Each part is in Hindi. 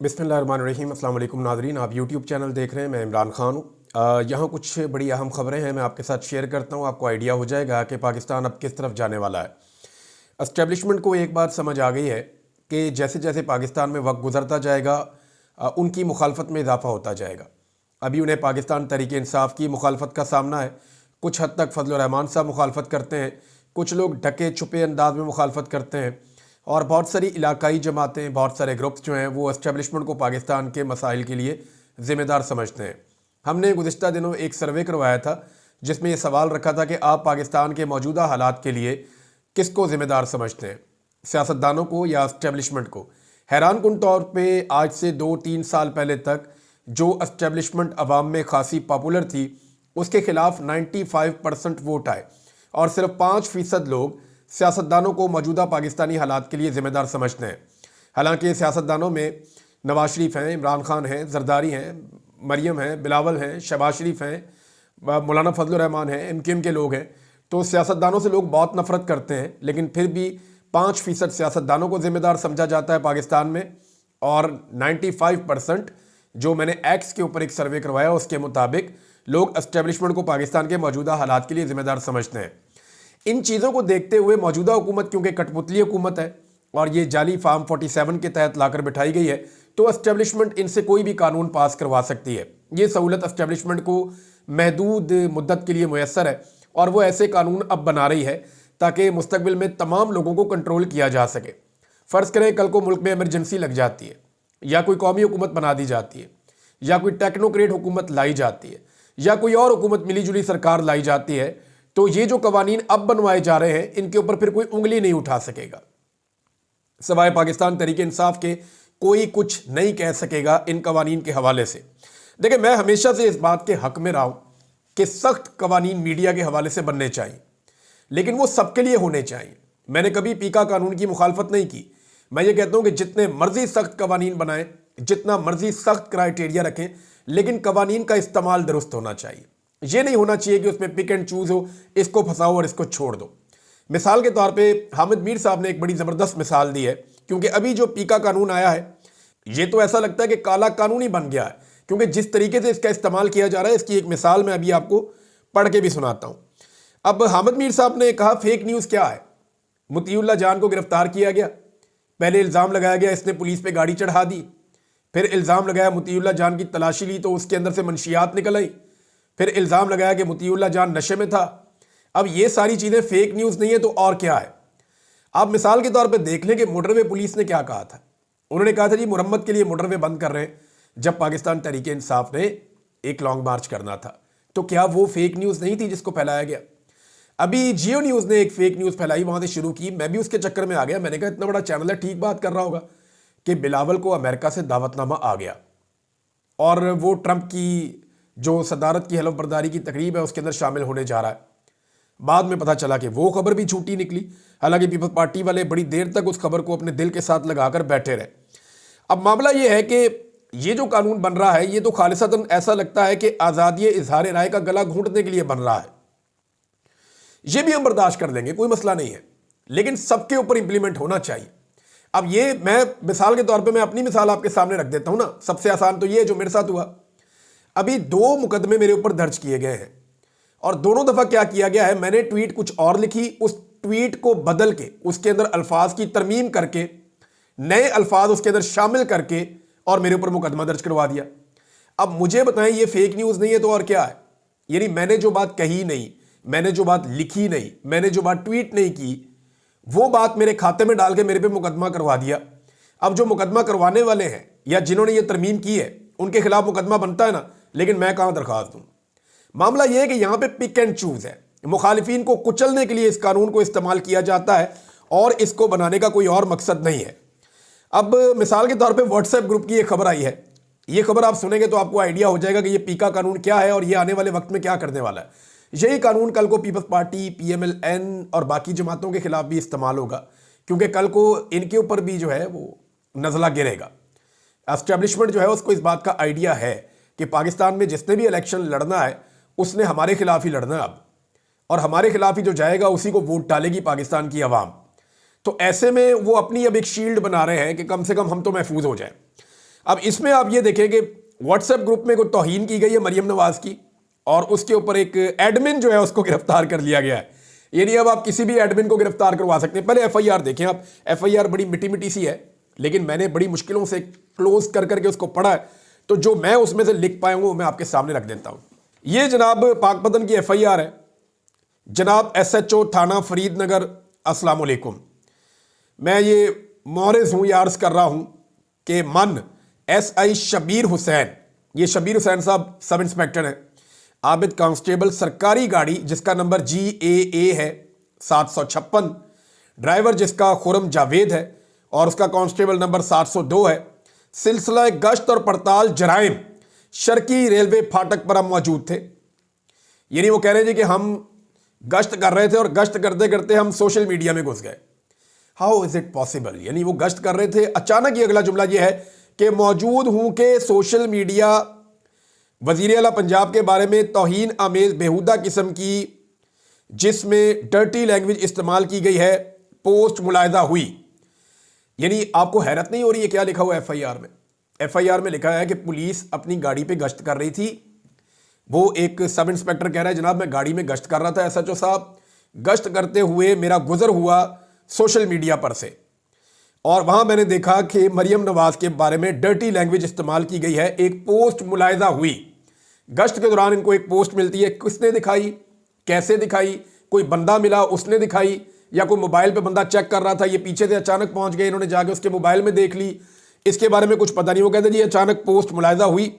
बिस्मिल्लाहिर्रहमानिर्रहीम। अस्सलाम वालेकुम नाज़रीन, आप यूट्यूब चैनल देख रहे हैं। मैं इमरान ख़ान हूँ। यहाँ कुछ बड़ी अहम ख़बरें हैं, मैं आपके साथ शेयर करता हूँ। आपको आइडिया हो जाएगा कि पाकिस्तान अब किस तरफ जाने वाला है। एस्टेब्लिशमेंट को एक बात समझ आ गई है कि जैसे जैसे पाकिस्तान में वक्त गुजरता जाएगा उनकी मुखालफत में इजाफा होता जाएगा। अभी उन्हें पाकिस्तान तहरीक इंसाफ की मुखालफत का सामना है। कुछ हद तक फजल रहमान साहब मुखालफत करते हैं, कुछ लोग ढके छुपे अंदाज में मुखालफत करते हैं, और बहुत सारी इलाकाई जमातें, बहुत सारे ग्रुप्स जो हैं वो एस्टेब्लिशमेंट को पाकिस्तान के मसाइल के लिए ज़िम्मेदार समझते हैं। हमने गुज़िश्ता दिनों एक सर्वे करवाया था जिसमें ये सवाल रखा था कि आप पाकिस्तान के मौजूदा हालात के लिए किसको ज़िम्मेदार समझते हैं, सियासतदानों को या एस्टेब्लिशमेंट को। हैरान कुन तौर पे आज से 2-3 साल पहले तक जो एस्टेब्लिशमेंट अवाम में खासी पॉपुलर थी उसके ख़िलाफ़ 95% वोट आए और सिर्फ 5% लोग सियासतदानों को मौजूदा पाकिस्तानी हालात के लिए ज़िम्मेदार समझते हैं। हालांकि सियासतदानों में नवाज शरीफ हैं, इमरान खान हैं, जरदारी हैं, मरियम हैं, बिलावल हैं, शहबाज शरीफ हैं, मौलाना फजल रहमान हैं, MKM के लोग हैं। तो सियासतदानों से लोग बहुत नफ़रत करते हैं, लेकिन फिर भी 5% सियासतदानों को ज़िम्मेदार समझा जाता है पाकिस्तान में, और 95% जो मैंने एक्स के ऊपर एक सर्वे करवाया उसके मुताबिक लोग एस्टेब्लिशमेंट को पाकिस्तान के मौजूदा हालात के लिए ज़िम्मेदार समझते हैं। इन चीज़ों को देखते हुए मौजूदा हुकूमत क्योंकि कठपुतली हुकूमत है और ये जाली फार्म 47 के तहत लाकर बिठाई गई है, तो एस्टेब्लिशमेंट इनसे कोई भी कानून पास करवा सकती है। ये सहूलत एस्टेब्लिशमेंट को महदूद मुद्दत के लिए मुयस्सर है और वो ऐसे कानून अब बना रही है ताकि मुस्तकबिल में तमाम लोगों को कंट्रोल किया जा सके। फ़र्ज़ करें कल को मुल्क में इमरजेंसी लग जाती है, या कोई कौमी हुकूमत बना दी जाती है, या कोई टेक्नोक्रेट हुकूमत लाई जाती है, या कोई और हुकूमत मिली जुली सरकार लाई जाती है, तो ये जो कवानीन अब बनवाए जा रहे हैं इनके ऊपर फिर कोई उंगली नहीं उठा सकेगा। सवाए पाकिस्तान तहरीक इंसाफ के कोई कुछ नहीं कह सकेगा इन कवानीन के हवाले से। देखिए, मैं हमेशा से इस बात के हक में रहा हूं कि सख्त कवानीन मीडिया के हवाले से बनने चाहिए, लेकिन वो सबके लिए होने चाहिए। मैंने कभी पीका कानून की मुखालफत नहीं की। मैं ये कहता हूं कि जितने मर्जी सख्त कवानीन बनाएं, जितना मर्जी सख्त क्राइटेरिया रखें, लेकिन कवानीन का इस्तेमाल दुरुस्त होना चाहिए। ये नहीं होना चाहिए कि उसमें पिक एंड चूज हो, इसको फंसाओ और इसको छोड़ दो। मिसाल के तौर पे हामिद मीर साहब ने एक बड़ी ज़बरदस्त मिसाल दी है, क्योंकि अभी जो पीका कानून आया है ये तो ऐसा लगता है कि काला कानून ही बन गया है, क्योंकि जिस तरीके से इसका इस्तेमाल किया जा रहा है इसकी एक मिसाल मैं अभी आपको पढ़ के भी सुनाता हूँ। अब हामिद मीर साहब ने कहा फेक न्यूज़ क्या है। मुतीउल्लाह जान को गिरफ्तार किया गया, पहले इल्ज़ाम लगाया गया इसने पुलिस पे गाड़ी चढ़ा दी, फिर इल्ज़ाम लगाया मुतीउल्लाह जान की तलाशी ली तो उसके अंदर से मंशियात निकल आई, फिर इल्ज़ाम लगाया कि मुतीउल्लाह जान नशे में था। अब ये सारी चीज़ें फेक न्यूज़ नहीं है तो और क्या है। आप मिसाल के तौर पे देख लें कि मोटरवे पुलिस ने क्या कहा था। उन्होंने कहा था जी मुरम्मत के लिए मोटरवे बंद कर रहे हैं, जब पाकिस्तान तहरीक इंसाफ ने एक लॉन्ग मार्च करना था। तो क्या वो फेक न्यूज़ नहीं थी जिसको फैलाया गया। अभी जियो न्यूज़ ने एक फेक न्यूज़ फैलाई, वहाँ से शुरू की, मैं भी उसके चक्कर में आ गया। मैंने कहा इतना बड़ा चैनल है, ठीक बात कर रहा होगा, कि बिलावल को अमेरिका से दावतनामा आ गया और वो ट्रंप की जो सदारत की हलफ बर्दारी की तकरीब है उसके अंदर शामिल होने जा रहा है। बाद में पता चला कि वो खबर भी झूठी निकली। हालांकि पीपल्स पार्टी वाले बड़ी देर तक उस खबर को अपने दिल के साथ लगाकर बैठे रहे। अब मामला ये है कि ये जो कानून बन रहा है ये तो खालिसतन ऐसा लगता है कि आज़ादी इजहार राय का गला घूंटने के लिए बन रहा है। ये भी हम बर्दाश्त कर लेंगे, कोई मसला नहीं है, लेकिन सबके ऊपर इंप्लीमेंट होना चाहिए। अब ये मैं मिसाल के तौर पर मैं अपनी मिसाल आपके सामने रख देता हूँ ना। सबसे आसान तो ये जो मेरे साथ हुआ, अभी 2 मुकदमे मेरे ऊपर दर्ज किए गए हैं और दोनों दफा क्या किया गया है, मैंने ट्वीट कुछ और लिखी, उस ट्वीट को बदल के उसके अंदर अल्फाज की तरमीम करके नए अल्फाज उसके अंदर शामिल करके और मेरे ऊपर मुकदमा दर्ज करवा दिया। अब मुझे बताएं ये फेक न्यूज़ नहीं है तो और क्या है। यानी मैंने जो बात कही नहीं, मैंने जो बात लिखी नहीं, मैंने जो बात ट्वीट नहीं की, वो बात मेरे खाते में डाल के मेरे पे मुकदमा करवा दिया। अब जो मुकदमा करवाने वाले हैं या जिन्होंने ये तरमीम की है उनके खिलाफ मुकदमा बनता है ना, लेकिन मैं कहां दरखास्त दूं। मामला यह है कि यहां पे पिक एंड चूज है। मुखालिफिन को कुचलने के लिए इस कानून को इस्तेमाल किया जाता है और इसको बनाने का कोई और मकसद नहीं है। अब मिसाल के तौर पे व्हाट्सएप ग्रुप की एक खबर आई है। ये खबर आप सुनेंगे तो आपको आइडिया हो जाएगा कि ये पीका कानून क्या है और ये आने वाले वक्त में क्या करने वाला है। यही कानून कल को पीपल्स पार्टी, PMLN और बाकी जमातों के खिलाफ भी इस्तेमाल होगा, क्योंकि कल को इनके ऊपर भी जो है वो नज़ला गिरेगा। एस्टेब्लिशमेंट जो है उसको इस बात का आइडिया है कि पाकिस्तान में जिसने भी इलेक्शन लड़ना है उसने हमारे खिलाफ ही लड़ना है अब, और हमारे खिलाफ ही जो जाएगा उसी को वोट डालेगी पाकिस्तान की आवाम। तो ऐसे में वो अपनी अब एक शील्ड बना रहे हैं कि कम से कम हम तो महफूज हो जाए। अब इसमें आप ये देखें कि व्हाट्सएप ग्रुप में कोई तौहीन की गई है मरियम नवाज की, और उसके ऊपर एक एडमिन जो है उसको गिरफ्तार कर लिया गया है। यानी अब आप किसी भी एडमिन को गिरफ्तार करवा सकते हैं। पहले एफआईआर देखें आप, एफआईआर बड़ी मिट्टी मिट्टी सी है, लेकिन मैंने बड़ी मुश्किलों से क्लोज कर करके उसको पढ़ा है, तो जो मैं उसमें से लिख पाया हूं वो मैं आपके सामने रख देता हूं। ये जनाब पाकपतन की एफआईआर है। जनाब एसएचओ थाना फरीदनगर, अस्सलाम वालेकुम। मैं ये मोहरज हूं, या अर्ज कर रहा हूं कि मन एसआई शबीर हुसैन, ये शबीर हुसैन साहब सब इंस्पेक्टर हैं, आबिद कांस्टेबल, सरकारी गाड़ी जिसका नंबर GAA है 756, ड्राइवर जिसका खुरम जावेद है और उसका कांस्टेबल नंबर 702 है। सिलसिला गश्त और पड़ताल जराइम, शर्की रेलवे फाटक पर हम मौजूद थे। यानी वो कह रहे थे कि हम गश्त कर रहे थे और गश्त करते करते हम सोशल मीडिया में घुस गए। How is it possible? यानी वो गश्त कर रहे थे, अचानक ही अगला जुमला ये है कि मौजूद हूं कि सोशल मीडिया वजीर आला पंजाब के बारे में तौहीन आमेज बेहुदा किस्म की, जिसमें डर्टी लैंग्वेज इस्तेमाल की गई है, पोस्ट मुलाहिजा हुई। यानी आपको हैरत नहीं हो रही है क्या लिखा हुआ है एफआईआर में? एफआईआर में लिखा है कि पुलिस अपनी गाड़ी पे गश्त कर रही थी। वो एक सब इंस्पेक्टर कह रहा है जनाब मैं गाड़ी में गश्त कर रहा था, एसएचओ साहब, गश्त करते हुए मेरा गुजर हुआ सोशल मीडिया पर से, और वहां मैंने देखा कि मरियम नवाज के बारे में डर्टी लैंग्वेज इस्तेमाल की गई है, एक पोस्ट मुलाहिजा हुई। गश्त के दौरान इनको एक पोस्ट मिलती है, किसने दिखाई, कैसे दिखाई, कोई बंदा मिला उसने दिखाई, या कोई मोबाइल पे बंदा चेक कर रहा था, ये पीछे से अचानक पहुंच गए, इन्होंने जाके उसके मोबाइल में देख ली, इसके बारे में कुछ पता नहीं। वो कहते जी अचानक पोस्ट मुलाहिजा हुई,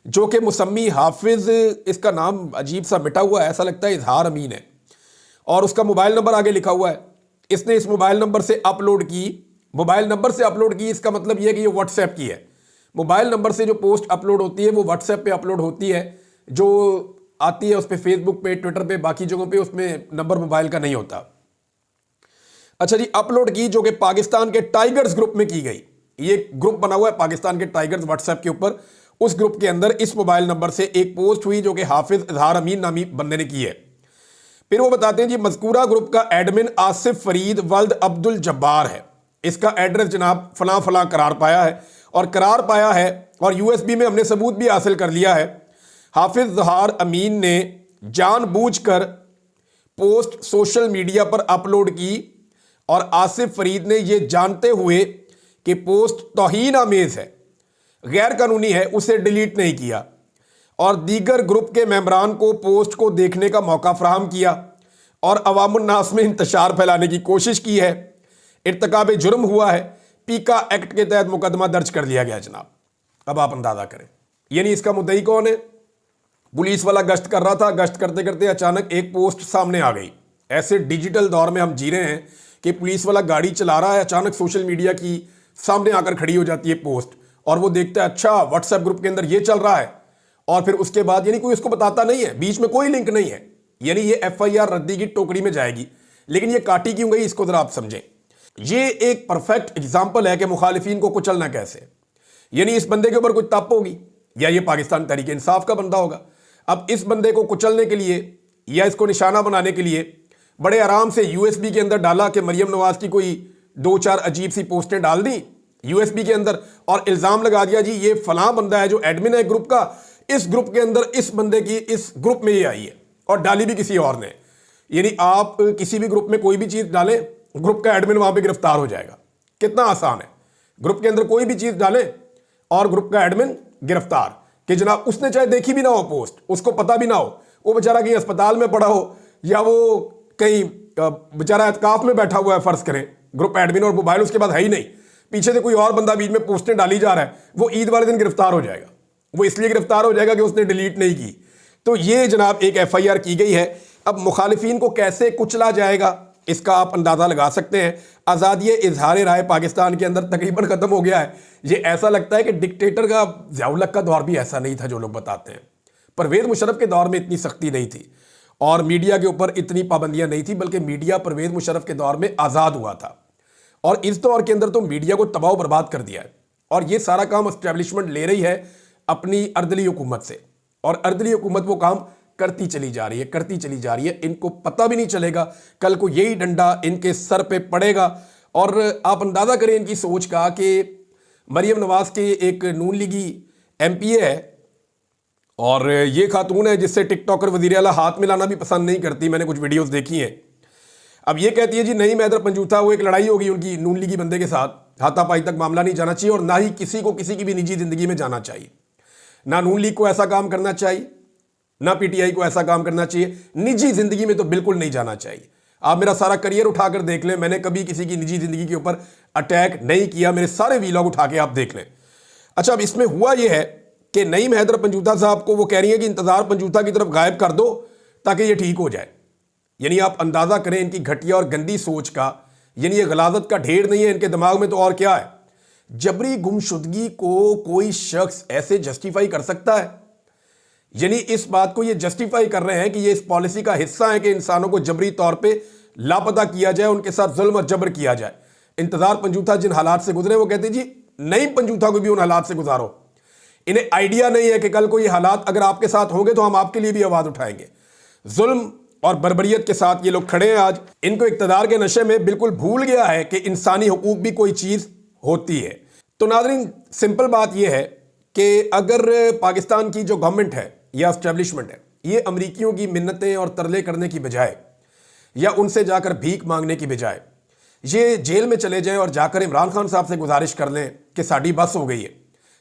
जो कि मुसम्मी हाफिज, इसका नाम अजीब सा मिटा हुआ है, ऐसा लगता है इजहार अमीन है, और उसका मोबाइल नंबर आगे लिखा हुआ है। इसने इस मोबाइल नंबर से अपलोड की, मोबाइल नंबर से अपलोड की, इसका मतलब यह कि ये व्हाट्सएप की है। मोबाइल नंबर से जो पोस्ट अपलोड होती है वो व्हाट्सएप पे अपलोड होती है, जो आती है उस पर फेसबुक पे, ट्विटर पे, बाकी जगहों पे उसमें नंबर मोबाइल का नहीं होता। अच्छा जी, अपलोड की जो कि पाकिस्तान के टाइगर्स ग्रुप में की गई। ये ग्रुप बना हुआ है पाकिस्तान के टाइगर्स व्हाट्सएप के ऊपर, उस ग्रुप के अंदर इस मोबाइल नंबर से एक पोस्ट हुई जो कि हाफिज इजहार अमीन नामी बंदे ने की है। फिर वो बताते हैं जी मज़कूरा ग्रुप का एडमिन आसिफ फरीद वल्द अब्दुल जब्बार है। इसका एड्रेस जनाब फला फला करार पाया है, और करार पाया है और यूएसबी में हमने सबूत भी हासिल कर लिया है। हाफिज इजहार अमीन ने जानबूझकर पोस्ट सोशल मीडिया पर अपलोड की, और आसिफ फरीद ने यह जानते हुए कि पोस्ट तौहीन आमेज है, गैर कानूनी है, उसे डिलीट नहीं किया, और दीगर ग्रुप के मेंबरान को पोस्ट को देखने का मौका फराहम किया और अवामुन्नास में इंतशार फैलाने की कोशिश की है। इर्तिकाब जुर्म हुआ है, पीका एक्ट के तहत मुकदमा दर्ज कर लिया गया जनाब। अब आप अंदाजा करें, यानी इसका मुद्दई कौन है? पुलिस वाला गश्त कर रहा था, गश्त करते करते अचानक एक पोस्ट सामने आ गई। ऐसे डिजिटल दौर में हम जी रहे हैं कि पुलिस वाला गाड़ी चला रहा है, अचानक सोशल मीडिया की सामने आकर खड़ी हो जाती है पोस्ट, और वो देखता है अच्छा व्हाट्सएप ग्रुप के अंदर ये चल रहा है, और फिर उसके बाद यानी कोई उसको बताता नहीं है, बीच में कोई लिंक नहीं है, यानी ये एफआईआर रद्दी की टोकरी में जाएगी। लेकिन ये काटी क्यों गई, इसको जरा आप समझें। ये एक परफेक्ट एग्जाम्पल है कि मुखालिफिन को कुचलना कैसे। यानी इस बंदे के ऊपर कुछ तप होगी, या ये पाकिस्तान तहरीक इंसाफ का बंदा होगा। अब इस बंदे को कुचलने के लिए या इसको निशाना बनाने के लिए बड़े आराम से यूएसबी के अंदर डाला कि मरियम नवाज की कोई 2-4 अजीब सी पोस्टें डाल दी यूएसबी के अंदर, और इल्जाम लगा दिया जी ये फलां बंदा है जो एडमिन है ग्रुप का, इस ग्रुप के अंदर इस बंदे की इस ग्रुप में ये आई है, और डाली भी किसी और ने। यानी आप किसी भी ग्रुप में कोई भी चीज डालें, ग्रुप का एडमिन वहां पे गिरफ्तार हो जाएगा। कितना आसान है, ग्रुप के अंदर कोई भी चीज डालें और ग्रुप का एडमिन गिरफ्तार, कि जनाब उसने चाहे देखी भी ना हो पोस्ट, उसको पता भी ना हो, वो बेचारा कहीं अस्पताल में पड़ा हो, या वो कहीं बेचारा एतकाफ में बैठा हुआ है, फर्ज करें, ग्रुप एडमिन और मोबाइल उसके बाद है ही नहीं, पीछे से कोई और बंदा बीच में पोस्टें डाली जा रहा है, वो ईद वाले दिन गिरफ्तार हो जाएगा। वो इसलिए गिरफ्तार हो जाएगा कि उसने डिलीट नहीं की। तो ये जनाब एक एफआईआर की गई है। अब मुखालिफिन को कैसे कुचला जाएगा इसका आप अंदाजा लगा सकते हैं। आज़ादी इजहार राय पाकिस्तान के अंदर तकरीबन खत्म हो गया है। ये ऐसा लगता है कि डिक्टेटर का ज़ियाउल हक का दौर भी ऐसा नहीं था जो लोग बताते हैं। परवेज़ मुशर्रफ के दौर में इतनी सख्ती नहीं थी और मीडिया के ऊपर इतनी पाबंदियां नहीं थी, बल्कि मीडिया परवेज़ मुशर्रफ के दौर में आज़ाद हुआ था, और इस दौर के अंदर तो मीडिया को तबाह बर्बाद कर दिया है। और ये सारा काम एस्टेब्लिशमेंट ले रही है अपनी अर्दली हुकूमत से, और अर्दली हुकूमत वो काम करती चली जा रही है, करती चली जा रही है। इनको पता भी नहीं चलेगा, कल को यही डंडा इनके सर पे पड़ेगा। और आप अंदाजा करें इनकी सोच का कि मरियम नवाज के एक नून लीगी एमपीए है और ये खातून है जिससे टिकटॉकर वज़ीर आला हाथ मिलाना भी पसंद नहीं करती। मैंने कुछ वीडियोस देखी हैं। अब ये कहती है जी नहीं मैदर पंजूथा, वो एक लड़ाई होगी उनकी नून लीगी बंदे के साथ, हाथापाई तक मामला नहीं जाना चाहिए और ना ही किसी को किसी की भी निजी जिंदगी में जाना चाहिए। ना नून लीग को ऐसा काम करना चाहिए, ना पीटीआई को ऐसा काम करना चाहिए। निजी जिंदगी में तो बिल्कुल नहीं जाना चाहिए। आप मेरा सारा करियर उठाकर देख लें, मैंने कभी किसी की निजी जिंदगी के ऊपर अटैक नहीं किया। मेरे सारे वीलॉग उठा के आप देख लें। अच्छा, अब इसमें हुआ यह है कि नईम हैदर पंजूथा साहब को वो कह रही है कि इंतजार पंजूथा की तरफ गायब कर दो ताकि ये ठीक हो जाए। यानी आप अंदाजा करें इनकी घटिया और गंदी सोच का। यानी ये गलाजत का ढेर नहीं है इनके दिमाग में तो और क्या है। जबरी गुमशुदगी को कोई शख्स ऐसे जस्टिफाई कर सकता है? यानी इस बात को ये जस्टिफाई कर रहे हैं कि ये इस पॉलिसी का हिस्सा है कि इंसानों को जबरी तौर पे लापता किया जाए, उनके साथ जुल्म और जबर किया जाए। इंतजार पंजूथा जिन हालात से गुजरे वो कहते जी नईम पंजूथा को भी उन हालात से गुजारो। इन्हें आइडिया नहीं है कि कल को ये हालात अगर आपके साथ होंगे तो हम आपके लिए भी आवाज उठाएंगे। जुल्म और बर्बरियत के साथ ये लोग खड़े हैं आज। इनको इक्तदार के नशे में बिल्कुल भूल गया है कि इंसानी हुकूक भी कोई चीज होती है। तो नाज़रीन, सिंपल बात यह है कि अगर पाकिस्तान की जो गवर्नमेंट है या एस्टेब्लिशमेंट है, ये अमरीकियों की मिन्नतें और तरले करने की बजाय या उनसे जाकर भीख मांगने की बजाय ये जेल में चले जाएं और जाकर इमरान खान साहब से गुजारिश कर लें कि साड़ी बस हो गई है,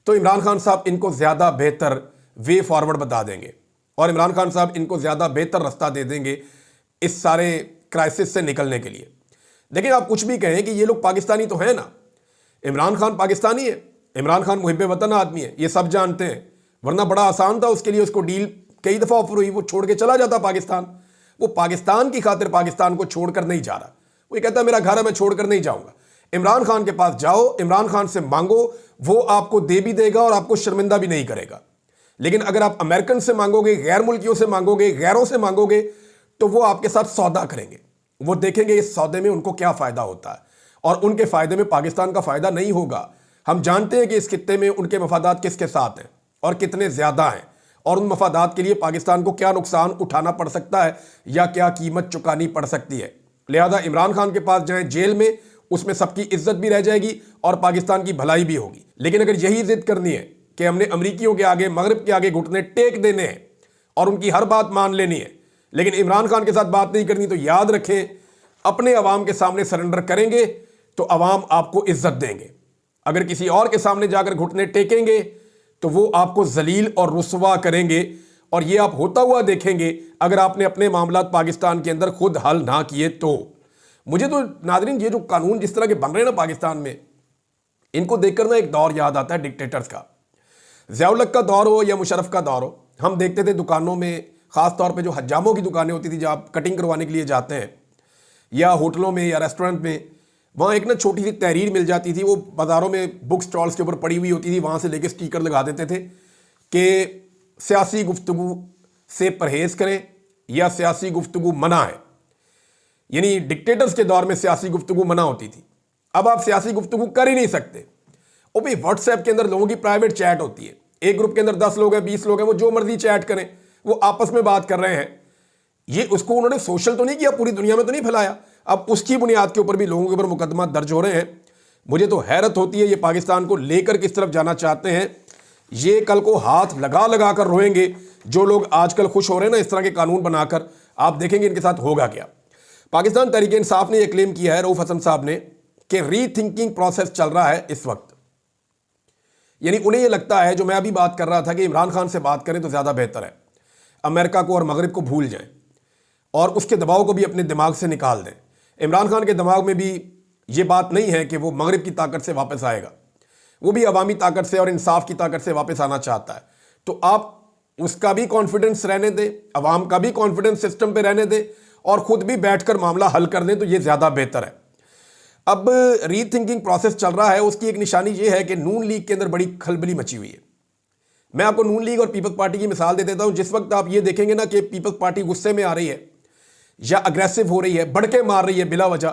तो इमरान खान साहब इनको ज़्यादा बेहतर वे फॉरवर्ड बता देंगे और इमरान खान साहब इनको ज़्यादा बेहतर रास्ता दे देंगे इस सारे क्राइसिस से निकलने के लिए। लेकिन आप कुछ भी कहें कि ये लोग पाकिस्तानी तो हैं ना, इमरान खान पाकिस्तानी है, इमरान खान मुहिब्बे वतन आदमी है, ये सब जानते हैं। वरना बड़ा आसान था उसके लिए, उसको डील कई दफ़ा ऑफर हुई, वो छोड़ के चला जाता पाकिस्तान। वो पाकिस्तान की खातिर पाकिस्तान को छोड़कर नहीं जा रहा। वो कहता है मेरा घर है, मैं छोड़कर नहीं जाऊंगा। इमरान खान के पास जाओ, इमरान खान से मांगो, वो आपको दे भी देगा और आपको शर्मिंदा भी नहीं करेगा। लेकिन अगर आप अमेरिकन से मांगोगे, गैर मुल्कियों से मांगोगे, गैरों से मांगोगे, तो वो आपके साथ सौदा करेंगे। वो देखेंगे इस सौदे में उनको क्या फ़ायदा होता है और उनके फ़ायदे में पाकिस्तान का फ़ायदा नहीं होगा। हम जानते हैं कि इस खित्ते में उनके मफादात किसके साथ हैं और कितने ज़्यादा हैं और उन मफादात के लिए पाकिस्तान को क्या नुकसान उठाना पड़ सकता है या क्या कीमत चुकानी पड़ सकती है। लिहाजा इमरान खान के पास जाएं जेल में, उसमें सबकी इज्जत भी रह जाएगी और पाकिस्तान की भलाई भी होगी। लेकिन अगर यही जिद करनी है कि हमने अमरीकियों के आगे, मगरब के आगे घुटने टेक देने हैं और उनकी हर बात मान लेनी है, लेकिन इमरान खान के साथ बात नहीं करनी, तो याद रखें अपने अवाम के सामने सरेंडर करेंगे तो अवाम आपको इज्जत देंगे। अगर किसी और के सामने जाकर घुटने टेकेंगे तो वो आपको जलील और रुसवा करेंगे और ये आप होता हुआ देखेंगे अगर आपने अपने मामलात पाकिस्तान के अंदर खुद हल ना किए तो। मुझे तो नाज़रीन ये जो कानून जिस तरह के बन रहे हैं ना पाकिस्तान में, इनको देखकर ना एक दौर याद आता है डिक्टेटर्स का। ज़िया-उल-हक का दौर हो या मुशर्रफ का दौर हो, हम देखते थे दुकानों में, ख़ास तौर पे जो हज्जामों की दुकानें होती थी जहाँ आप कटिंग करवाने के लिए जाते हैं, या होटलों में या रेस्टोरेंट में, वहाँ एक ना छोटी सी तहरीर मिल जाती थी। वो बाज़ारों में बुक स्टॉल्स के ऊपर पड़ी हुई होती थी, वहाँ से लेके स्टिकर लगा देते थे कि सियासी गुफ्तगू से परहेज़ करें या सियासी गुफ्तगू मना है। यानी डिक्टेटर्स के दौर में सियासी गुफ्तगू मना होती थी। अब आप सियासी गुफ्तगू कर ही नहीं सकते। वो भी व्हाट्सएप के अंदर लोगों की प्राइवेट चैट होती है, एक ग्रुप के अंदर 10 लोग हैं, 20 लोग हैं, वो जो मर्जी चैट करें, वो आपस में बात कर रहे हैं। ये उसको उन्होंने सोशल तो नहीं किया, पूरी दुनिया में तो नहीं फैलाया। अब उसकी बुनियाद के ऊपर भी लोगों के ऊपर मुकदमा दर्ज हो रहे हैं। मुझे तो हैरत होती है ये पाकिस्तान को लेकर किस तरफ जाना चाहते हैं। ये कल को हाथ लगा लगा कर रोएंगे जो लोग आजकल खुश हो रहे हैं ना इस तरह के कानून बनाकर। आप देखेंगे इनके साथ होगा क्या। पाकिस्तान तहरीक इंसाफ ने यह क्लेम किया है, रऊफ हसन साहब ने, कि रीथिंकिंग प्रोसेस चल रहा है इस वक्त। यानी उन्हें यह लगता है, जो मैं अभी बात कर रहा था, कि इमरान खान से बात करें तो ज़्यादा बेहतर है, अमेरिका को और मगरब को भूल जाएं और उसके दबाव को भी अपने दिमाग से निकाल दें। इमरान खान के दिमाग में भी ये बात नहीं है कि वो मगरब की ताकत से वापस आएगा, वो भी अवामी ताकत से और इंसाफ की ताकत से वापस आना चाहता है। तो आप उसका भी कॉन्फिडेंस रहने दें, अवाम का भी कॉन्फिडेंस सिस्टम पे रहने दें और ख़ुद भी बैठकर मामला हल कर दें, तो ये ज़्यादा बेहतर है। अब रीथिंकिंग प्रोसेस चल रहा है, उसकी एक निशानी ये है कि नून लीग के अंदर बड़ी खलबली मची हुई है। मैं आपको नून लीग और पीपल्स पार्टी की मिसाल दे देता हूँ। जिस वक्त आप ये देखेंगे ना कि पीपल्स पार्टी गुस्से में आ रही है या अग्रेसिव हो रही है, बढ़के मार रही है बिला वजह,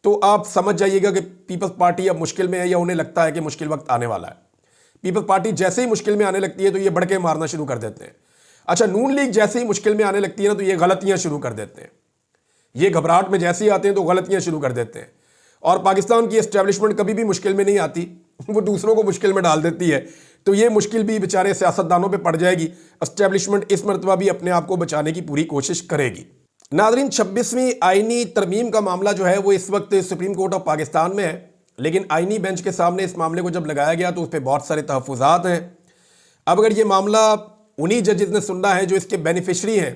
तो आप समझ जाइएगा कि पीपल्स पार्टी अब मुश्किल में है या उन्हें लगता है कि मुश्किल वक्त आने वाला है। पीपल्स पार्टी जैसे ही मुश्किल में आने लगती है तो ये बढ़के मारना शुरू कर देते हैं। अच्छा, नून लीग जैसे ही मुश्किल में आने लगती है ना तो ये गलतियां शुरू कर देते हैं। ये घबराहट में जैसे ही आते हैं तो गलतियां शुरू कर देते हैं। और पाकिस्तान की एस्टेब्लिशमेंट कभी भी मुश्किल में नहीं आती, वो दूसरों को मुश्किल में डाल देती है, तो ये मुश्किल भी बेचारे सियासतदानों पे पड़ जाएगी। एस्टेब्लिशमेंट इस मरतबा भी अपने आप को बचाने की पूरी कोशिश करेगी। नाज़रीन, 26वीं आईनी तरमीम का मामला जो है वो इस वक्त सुप्रीम कोर्ट ऑफ पाकिस्तान में है, लेकिन आईनी बेंच के सामने इस मामले को जब लगाया गया तो उस पर बहुत सारे तहफ़्फ़ुज़ात हैं। अब अगर ये मामला उन्हीं जजेस ने सुनना है जो इसके बेनिफिशरी हैं,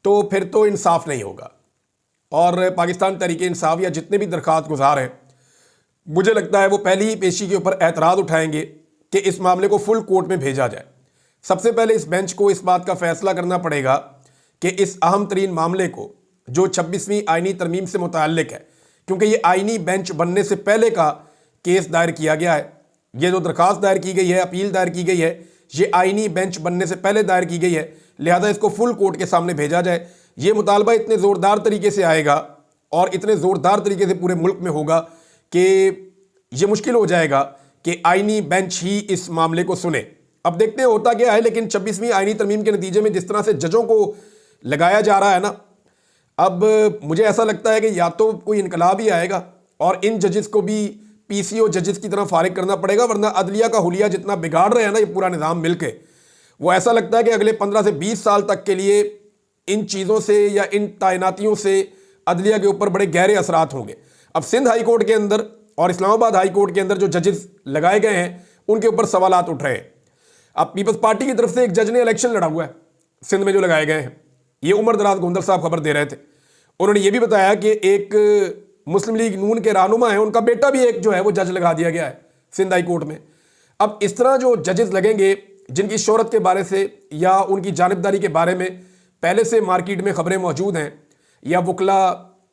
तो फिर तो इंसाफ नहीं होगा। और पाकिस्तान तहरीक इंसाफ या जितने भी दरख्वास्त गुजार हैं, मुझे लगता है वो पहली ही पेशी के ऊपर एतराज़ उठाएंगे कि इस मामले को फुल कोर्ट में भेजा जाए। सबसे पहले इस बेंच को इस बात का फैसला करना पड़ेगा कि इस अहम तरीन मामले को, जो 26वीं आईनी तरमीम से मुताल्लिक है, क्योंकि ये आईनी बेंच बनने से पहले का केस दायर किया गया है, ये जो दरख्वास्त दायर की गई है, अपील दायर की गई है, ये आईनी बेंच बनने से पहले दायर की गई है, लिहाजा इसको फुल कोर्ट के सामने भेजा जाए। ये मुतालबा इतने ज़ोरदार तरीके से आएगा और इतने ज़ोरदार तरीके से पूरे मुल्क में होगा कि ये मुश्किल हो जाएगा कि आईनी बेंच ही इस मामले को सुने। अब देखते हैं होता क्या है, लेकिन 26वीं आईनी तरमीम के नतीजे में जिस तरह से जजों को लगाया जा रहा है ना, अब मुझे ऐसा लगता है कि या तो कोई इनकलाब ही आएगा और इन जजेस को भी पीसीओ जजेस की तरह फारिग करना पड़ेगा, वरना अदलिया का हुलिया जितना बिगाड़ रहे हैं ना ये पूरा निज़ाम मिलके, वो ऐसा लगता है कि अगले 15 से 20 साल तक के लिए इन चीज़ों से या इन तैनातियों से अदलिया के ऊपर बड़े गहरे असरात होंगे। अब सिंध हाई कोर्ट के अंदर और इस्लामाबाद हाई कोर्ट के अंदर जो जजेस लगाए गए हैं उनके ऊपर सवालात उठ रहे हैं। अब पीपल्स पार्टी की तरफ से एक जज ने इलेक्शन लड़ा हुआ है सिंध में जो लगाए गए हैं, ये उमर दराज गोंदल साहब खबर दे रहे थे। उन्होंने ये भी बताया कि एक मुस्लिम लीग नून के रहनुमा है, उनका बेटा भी एक जो है वो जज लगा दिया गया है सिंध हाई कोर्ट में। अब इस तरह जो जजेस लगेंगे जिनकी शोहरत के बारे से या उनकी जानिबदारी के बारे में पहले से मार्केट में खबरें मौजूद हैं, या वकला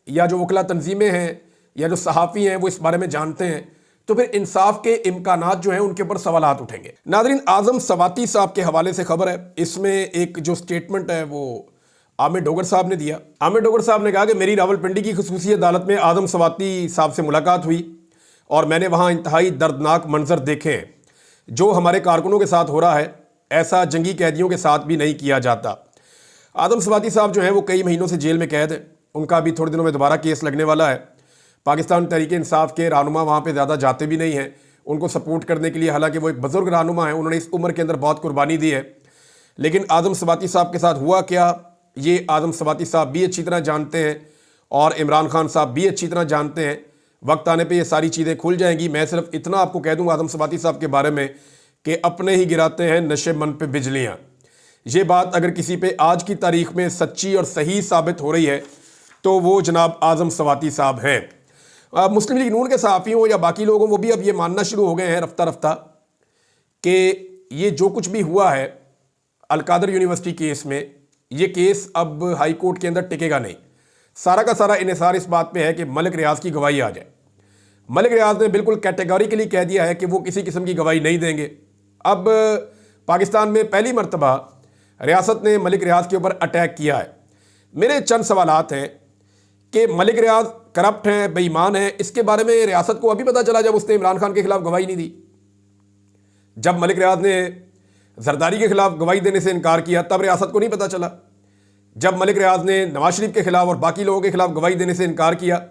या जो वकला तंजीमें हैं या जो सहाफ़ी हैं वो इस बारे में जानते हैं, तो फिर इंसाफ के इम्कानात जो हैं उनके ऊपर सवालात उठेंगे। नाज़रीन, आज़म सवाती साहब के हवाले से खबर है, इसमें एक जो स्टेटमेंट है वो आमिर डोगर साहब ने दिया। आमिर डोगर साहब ने कहा कि मेरी रावलपिंडी की खुसूसी अदालत में आज़म सवाती साहब से मुलाकात हुई और मैंने वहाँ इंतहाई दर्दनाक मंजर देखे हैं। जो हमारे कारकुनों के साथ हो रहा है ऐसा जंगी कैदियों के साथ भी नहीं किया जाता। आज़म सवाती साहब जो हैं वो कई महीनों से जेल में कैद है, उनका अभी थोड़े दिनों में दोबारा केस लगने वाला है। पाकिस्तान तहरीक इंसाफ के रहनुमा वहाँ पे ज़्यादा जाते भी नहीं हैं उनको सपोर्ट करने के लिए, हालांकि वो एक बुज़ुर्ग रहनुमा है, उन्होंने इस उम्र के अंदर बहुत कुर्बानी दी है। लेकिन आज़म सवाती साहब के साथ हुआ क्या, ये आज़म सवाती साहब भी अच्छी तरह जानते हैं और इमरान खान साहब भी अच्छी तरह जानते हैं। वक्त आने पे ये सारी चीज़ें खुल जाएंगी। मैं सिर्फ इतना आपको कह दूँ आज़म सवाती साहब के बारे में कि अपने ही गिराते हैं नशे मन पे बिजलियाँ। ये बात अगर किसी पे आज की तारीख में सच्ची और सही साबित हो रही है तो वो जनाब आज़म सवाती साहब हैं। मुस्लिम लीग नून के सहाफ़ी हों या बाकी लोग हों, वो भी अब ये मानना शुरू हो गए हैं रफ्ता रफ्ता कि ये जो कुछ भी हुआ है अलकादर यूनिवर्सिटी केस में, ये केस अब हाई कोर्ट के अंदर टिकेगा नहीं। सारा का सारा इन्हिसार इस बात पे है कि मलिक रियाज की गवाही आ जाए। मलिक रियाज ने बिल्कुल कैटेगोरिकली कह दिया है कि वो किसी किस्म की गवाही नहीं देंगे। अब पाकिस्तान में पहली मरतबा रियासत ने मलिक रियाज के ऊपर अटैक किया है। मेरे चंद सवालात हैं कि मलिक रियाज करप्ट हैं, बेईमान हैं, इसके बारे में रियासत को अभी पता चला जब उसने इमरान खान के खिलाफ गवाही नहीं दी। जब मलिक रियाज ने जरदारी के खिलाफ गवाही देने से इनकार किया तब रियासत को नहीं पता चला। जब मलिक रियाज ने नवाज शरीफ के खिलाफ और बाकी लोगों के खिलाफ गवाही देने से इनकार किया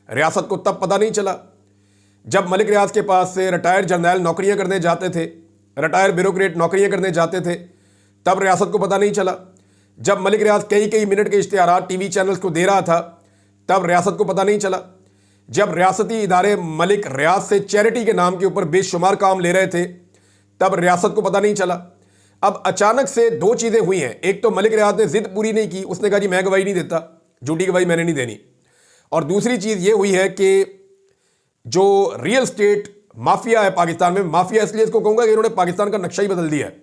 रियासत को तब पता नहीं चला। जब मलिक रियाज के पास से रिटायर्ड जर्नैल नौकरियां करने जाते थे, रिटायर्ड ब्यूरोक्रेट नौकरियां करने जाते थे, तब रियासत को पता नहीं चला। जब मलिक रियाज कई कई मिनट के इश्तिहारात टीवी चैनल्स को दे रहा था तब रियासत को पता नहीं चला। जब रियासती इदारे मलिक रियाज से चैरिटी के नाम के ऊपर बेशुमार काम ले रहे थे तब रियासत को पता नहीं चला। अब अचानक से दो चीज़ें हुई हैं। एक तो मलिक रियाज ने जिद पूरी नहीं की, उसने कहा जी मैं गवाही नहीं देता, झूठी गवाही मैंने नहीं देनी। और दूसरी चीज़ ये हुई है कि जो रियल स्टेट माफिया है पाकिस्तान में, माफिया इसलिए इसको कहूँगा कि इन्होंने पाकिस्तान का नक्शा ही बदल दिया है।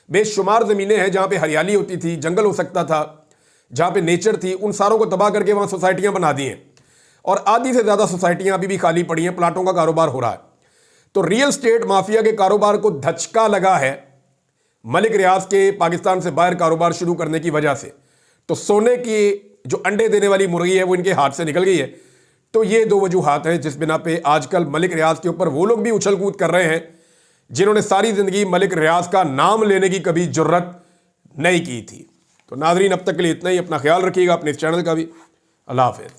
बेशुमार ज़मीनें हैं जहाँ पे हरियाली होती थी, जंगल हो सकता था, जहाँ पे नेचर थी, उन सारों को तबाह करके वहाँ सोसाइटियाँ बना दी हैं और आधी से ज़्यादा सोसाइटियाँ अभी भी खाली पड़ी हैं, प्लाटों का कारोबार हो रहा है। तो रियल स्टेट माफिया के कारोबार को धचका लगा है मलिक रियाज के पाकिस्तान से बाहर कारोबार शुरू करने की वजह से। तो सोने की जो अंडे देने वाली मुर्गी है वो इनके हाथ से निकल गई है। तो ये दो वजूहात हैं जिस बिना पे आजकल मलिक रियाज के ऊपर वो लोग भी उछल कूद कर रहे हैं जिन्होंने सारी ज़िंदगी मलिक रियाज का नाम लेने की कभी जुर्रत नहीं की थी। तो नाज़रीन, अब तक के लिए इतना ही। अपना ख्याल रखिएगा, अपने इस चैनल का भी। अल्लाह हाफ़िज़।